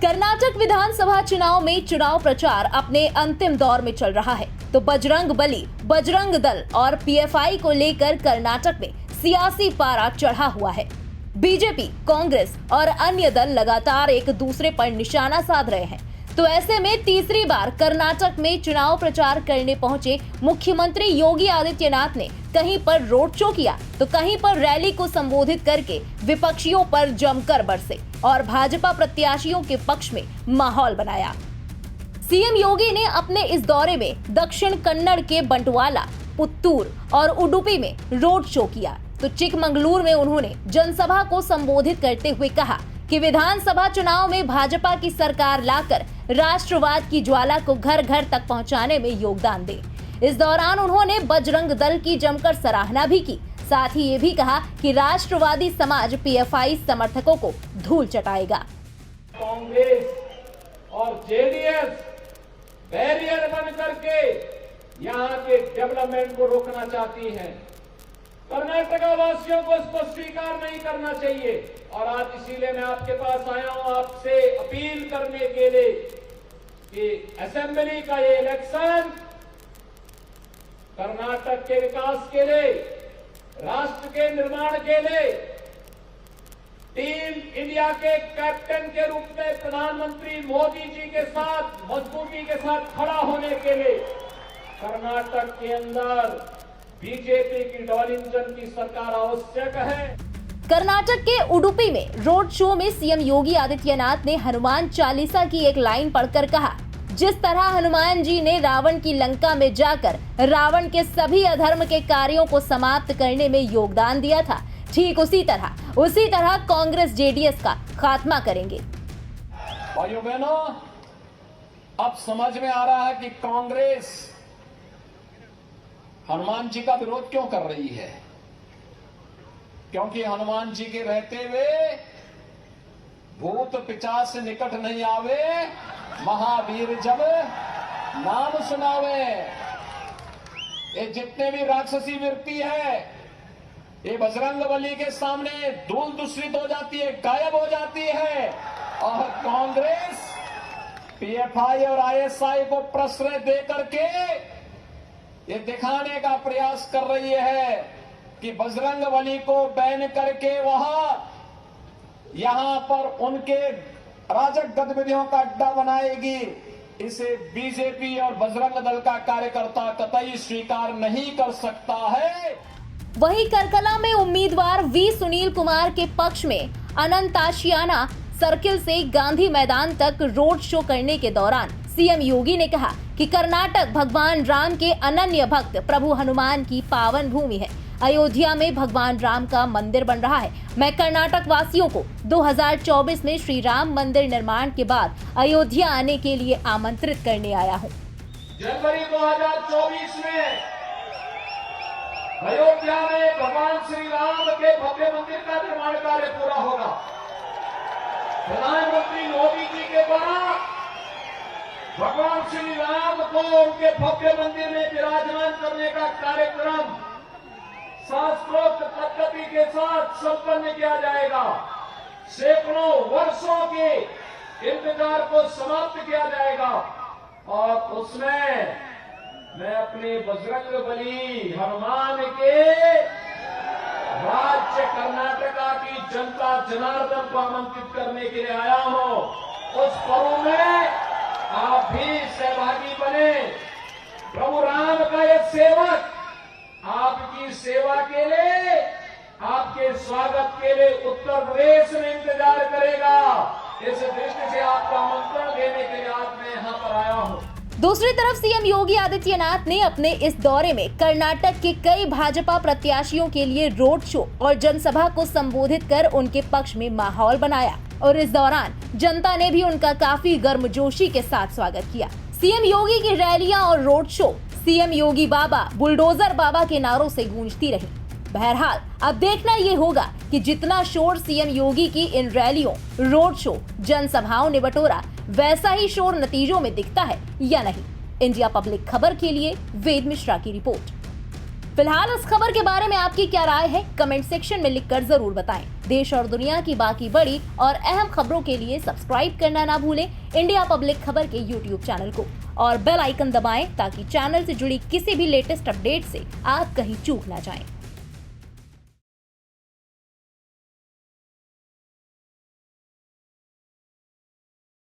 कर्नाटक विधानसभा चुनाव में चुनाव प्रचार अपने अंतिम दौर में चल रहा है, तो बजरंग बली, बजरंग दल और पीएफआई को लेकर कर्नाटक में सियासी पारा चढ़ा हुआ है। बीजेपी, कांग्रेस और अन्य दल लगातार एक दूसरे पर निशाना साध रहे हैं। तो ऐसे में तीसरी बार कर्नाटक में चुनाव प्रचार करने पहुंचे मुख्यमंत्री योगी आदित्यनाथ ने कहीं पर रोड शो किया, तो कहीं पर रैली को संबोधित करके विपक्षियों पर जमकर बरसे और भाजपा प्रत्याशियों के पक्ष में माहौल बनाया। सीएम योगी ने अपने इस दौरे में दक्षिण कन्नड़ के बंटवाला, पुत्तूर और उडुपी में रोड शो किया, तो चिकमंगलुरु में उन्होंने जनसभा को संबोधित करते हुए कहा कि विधानसभा चुनाव में भाजपा की सरकार लाकर राष्ट्रवाद की ज्वाला को घर घर तक पहुंचाने में योगदान दे। इस दौरान उन्होंने बजरंग दल की जमकर सराहना भी की। साथ ही ये भी कहा कि राष्ट्रवादी समाज पीएफआई समर्थकों को धूल चटाएगा। कांग्रेस और जेडीएस बैरियर बन करके यहाँ के डेवलपमेंट को रोकना चाहती है। कर्नाटक वासियों को इसको स्वीकार नहीं करना चाहिए और आज इसीलिए मैं आपके पास आया हूं आपसे अपील करने के लिए कि असेंबली का ये इलेक्शन कर्नाटक के विकास के लिए, राष्ट्र के निर्माण के लिए, टीम इंडिया के कैप्टन के रूप में प्रधानमंत्री मोदी जी के साथ मजबूती के साथ खड़ा होने के लिए कर्नाटक के अंदर बीजेपी की डॉल इंजन की सरकार आवश्यक है। कर्नाटक के उडुपी में रोड शो में सीएम योगी आदित्यनाथ ने हनुमान चालीसा की एक लाइन पढ़कर कहा, जिस तरह हनुमान जी ने रावण की लंका में जाकर रावण के सभी अधर्म के कार्यों को समाप्त करने में योगदान दिया था, ठीक उसी तरह कांग्रेस जेडीएस का खात्मा करेंगे। भाइयों बहनों, अब समझ में आ रहा है कि कांग्रेस हनुमान जी का विरोध क्यों कर रही है। क्योंकि हनुमान जी के रहते हुए भूत पिशाच से निकट नहीं आवे, महावीर जब नाम सुनावे। ये जितने भी राक्षसी वृत्ति है, ये बजरंग बली के सामने धूल दूषित हो जाती है, गायब हो जाती है। और कांग्रेस पीएफआई और आईएसआई को प्रश्रय दे करके ये दिखाने का प्रयास कर रही है कि बजरंग बली को बैन करके यहां पर उनके राजक गतिविधियों का अड्डा बनाएगी। इसे बीजेपी और बजरंग दल का कार्यकर्ता कतई स्वीकार नहीं कर सकता है। वहीं करकला में उम्मीदवार वी सुनील कुमार के पक्ष में अनंताशियाना सर्किल से गांधी मैदान तक रोड शो करने के दौरान सीएम योगी ने कहा कि कर्नाटक भगवान राम के अनन्य भक्त प्रभु हनुमान की पावन भूमि है। अयोध्या में भगवान राम का मंदिर बन रहा है। मैं कर्नाटक वासियों को 2024 में श्री राम मंदिर निर्माण के बाद अयोध्या आने के लिए आमंत्रित करने आया हूं। जनवरी 2024 में अयोध्या में भगवान श्री राम के भव्य मंदिर का निर्माण कार्य पूरा होगा। प्रधानमंत्री मोदी जी के द्वारा भगवान श्री राम को उनके भव्य मंदिर में विराजमान करने का कार्यक्रम शास्त्रोक्त पद्धति के साथ संपन्न किया जाएगा। सैकड़ों वर्षों के इंतजार को समाप्त किया जाएगा और उसमें मैं अपने बजरंग बली हनुमान के राज्य कर्नाटका की जनता जनार्दन को आमंत्रित करने के लिए आया हूं। उस पर्व में आप भी सहभागी बने। प्रभु राम का यह सेवक आपकी सेवा के लिए, आपके स्वागत के लिए उत्तर प्रदेश में इंतजार करेगा। इस दृष्टि से आपको आमंत्रण देने के लिए आज मैं यहाँ पर आया हूँ। दूसरी तरफ सीएम योगी आदित्यनाथ ने अपने इस दौरे में कर्नाटक के कई भाजपा प्रत्याशियों के लिए रोड शो और जनसभा को संबोधित कर उनके पक्ष में माहौल बनाया और इस दौरान जनता ने भी उनका काफी गर्मजोशी के साथ स्वागत किया। सीएम योगी की रैलियां और रोड शो सीएम योगी बाबा, बुलडोजर बाबा के नारों से गूंजती रही। बहरहाल अब देखना ये होगा कि जितना शोर सीएम योगी की इन रैलियों, रोड शो, जनसभाओं ने बटोरा, वैसा ही शोर नतीजों में दिखता है या नहीं। इंडिया पब्लिक खबर के लिए वेद मिश्रा की रिपोर्ट। फिलहाल इस खबर के बारे में आपकी क्या राय है, कमेंट सेक्शन में लिखकर जरूर बताएं। देश और दुनिया की बाकी बड़ी और अहम खबरों के लिए सब्सक्राइब करना ना भूलें इंडिया पब्लिक खबर के YouTube चैनल को और बेल आइकन दबाएं ताकि चैनल से जुड़ी किसी भी लेटेस्ट अपडेट से आप कहीं चूक ना जाएं।